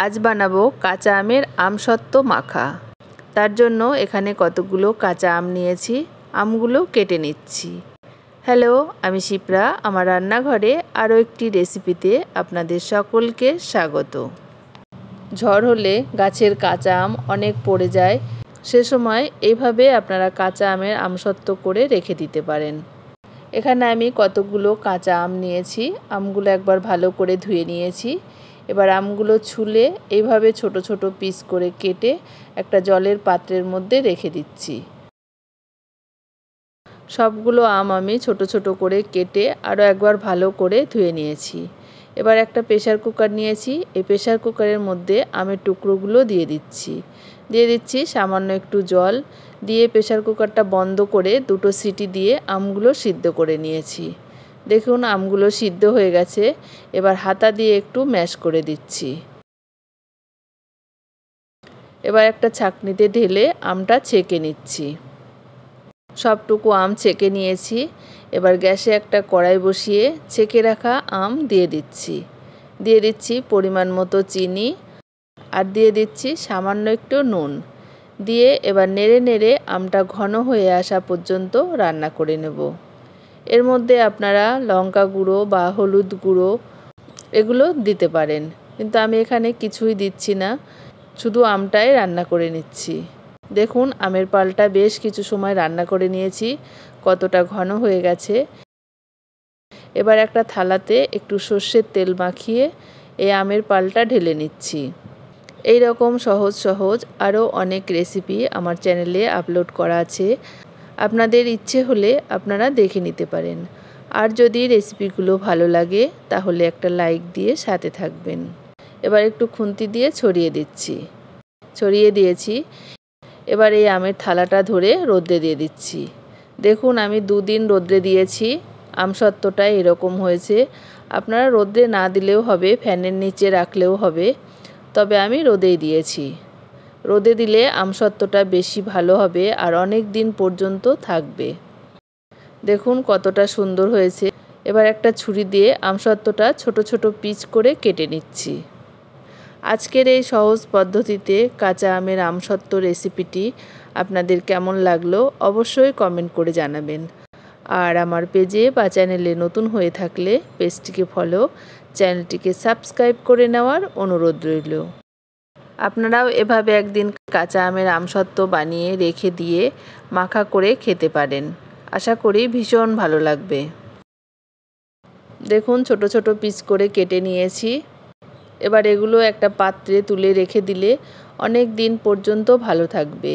আজ বানাবো কাঁচা আমের আমসত্ত্ব মাখা। তার জন্য এখানে কতগুলো কাঁচা আম নিয়েছি, আমগুলো কেটে নিচ্ছি। হ্যালো, আমি শিপ্রা। আমার রান্নাঘরে আরও একটি রেসিপিতে আপনাদের সকলকে স্বাগত। ঝড় হলে গাছের কাঁচা আম অনেক পড়ে যায়, সে সময় এইভাবে আপনারা কাঁচা আমের আমসত্ত্ব করে রেখে দিতে পারেন। এখানে আমি কতগুলো কাঁচা আম নিয়েছি, আমগুলো একবার ভালো করে ধুয়ে নিয়েছি। এবার আমগুলো ছুলে এইভাবে ছোট ছোট পিস করে কেটে একটা জলের পাত্রের মধ্যে রেখে দিচ্ছি। সবগুলো আম আমি ছোট ছোট করে কেটে আরও একবার ভালো করে ধুয়ে নিয়েছি। এবার একটা প্রেসার কুকার নিয়েছি, এই প্রেসার কুকারের মধ্যে আমের টুকরোগুলো দিয়ে দিচ্ছি সামান্য একটু জল দিয়ে প্রেসার কুকারটা বন্ধ করে দুটো সিটি দিয়ে আমগুলো সিদ্ধ করে নিয়েছি। দেখুন আমগুলো সিদ্ধ হয়ে গেছে। এবার হাতা দিয়ে একটু ম্যাশ করে দিচ্ছি। এবার একটা ছাঁকনিতে ঢেলে আমটা ছেঁকে নিচ্ছি। সবটুকু আম ছেঁকে নিয়েছি। এবার গ্যাসে একটা কড়াই বসিয়ে ছেঁকে রাখা আম দিয়ে দিচ্ছি পরিমাণ মতো চিনি, আর দিয়ে দিচ্ছি সামান্য একটু নুন দিয়ে এবার নেড়ে নেড়ে আমটা ঘন হয়ে আসা পর্যন্ত রান্না করে নেব। এর মধ্যে আপনারা লঙ্কা গুঁড়ো বা হলুদ গুঁড়ো এগুলো দিতে পারেন, কিন্তু আমি এখানে কিছুই দিচ্ছি না, শুধু আমটাই রান্না করে নিচ্ছি। দেখুন আমের পালটা বেশ কিছু সময় রান্না করে নিয়েছি, কতটা ঘন হয়ে গেছে। এবার একটা থালাতে একটু সর্ষের তেল মাখিয়ে এই আমের পালটা ঢেলে নিচ্ছি। এই রকম সহজ আরও অনেক রেসিপি আমার চ্যানেলে আপলোড করা আছে, আপনাদের ইচ্ছে হলে আপনারা দেখে নিতে পারেন। আর যদি রেসিপিগুলো ভালো লাগে তাহলে একটা লাইক দিয়ে সাথে থাকবেন। এবার একটু খুন্তি দিয়ে ছড়িয়ে দিয়েছি। এবার এই আমের থালাটা ধরে রোদ্রে দিয়ে দিচ্ছি। দেখুন আমি 2 দিন রোদ্রে দিয়েছি, আমসত্ত্বটা এরকম হয়েছে। আপনারা রোদ্রে না দিলেও হবে, ফ্যানের নিচে রাখলেও হবে, তবে আমি রোদেই দিয়েছি। রোদে দিলে আমসত্ত্বটা বেশি ভালো হবে আর অনেক দিন পর্যন্ত থাকবে। দেখুন কতটা সুন্দর হয়েছে। এবার একটা ছুরি দিয়ে আমসত্ত্বটা ছোট ছোট পিস করে কেটে নিচ্ছি। আজকের এই সহজ পদ্ধতিতে কাঁচা আমের আমসত্ত্ব রেসিপিটি আপনাদের কেমন লাগলো অবশ্যই কমেন্ট করে জানাবেন। আর আমার পেজে বা চ্যানেলে নতুন হয়ে থাকলে পেজটিকে ফলো, চ্যানেলটিকে সাবস্ক্রাইব করে নেওয়ার অনুরোধ রইল। আপনারাও এভাবে একদিন কাঁচা আমের আমসত্ত্ব বানিয়ে রেখে দিয়ে মাখা করে খেতে পারেন, আশা করি ভীষণ ভালো লাগবে। দেখুন ছোট ছোট পিস করে কেটে নিয়েছি। এবার এগুলো একটা পাত্রে তুলে রেখে দিলে অনেক দিন পর্যন্ত ভালো থাকবে।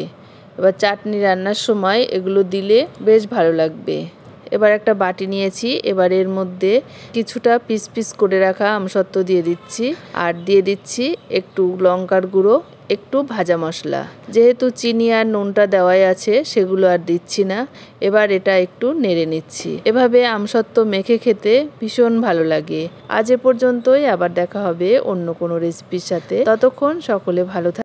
এবার চাটনি রান্নার সময় এগুলো দিলে বেশ ভালো লাগবে। এবার একটা বাটি নিয়েছি, এবার এর মধ্যে কিছুটা পিস পিস করে রাখা আমসত্ত্ব দিয়ে দিচ্ছি, আর দিয়ে দিচ্ছি একটু লঙ্কার গুঁড়ো, একটু ভাজা মশলা। যেহেতু চিনি আর নুনটা দেওয়াই আছে সেগুলো আর দিচ্ছি না। এবার এটা একটু নেড়ে নিচ্ছি। এভাবে আমসত্ত্ব মেখে খেতে ভীষণ ভালো লাগে। আজ এ পর্যন্তই, আবার দেখা হবে অন্য কোনো রেসিপির সাথে। ততক্ষণ সকলে ভালো থাকবেন।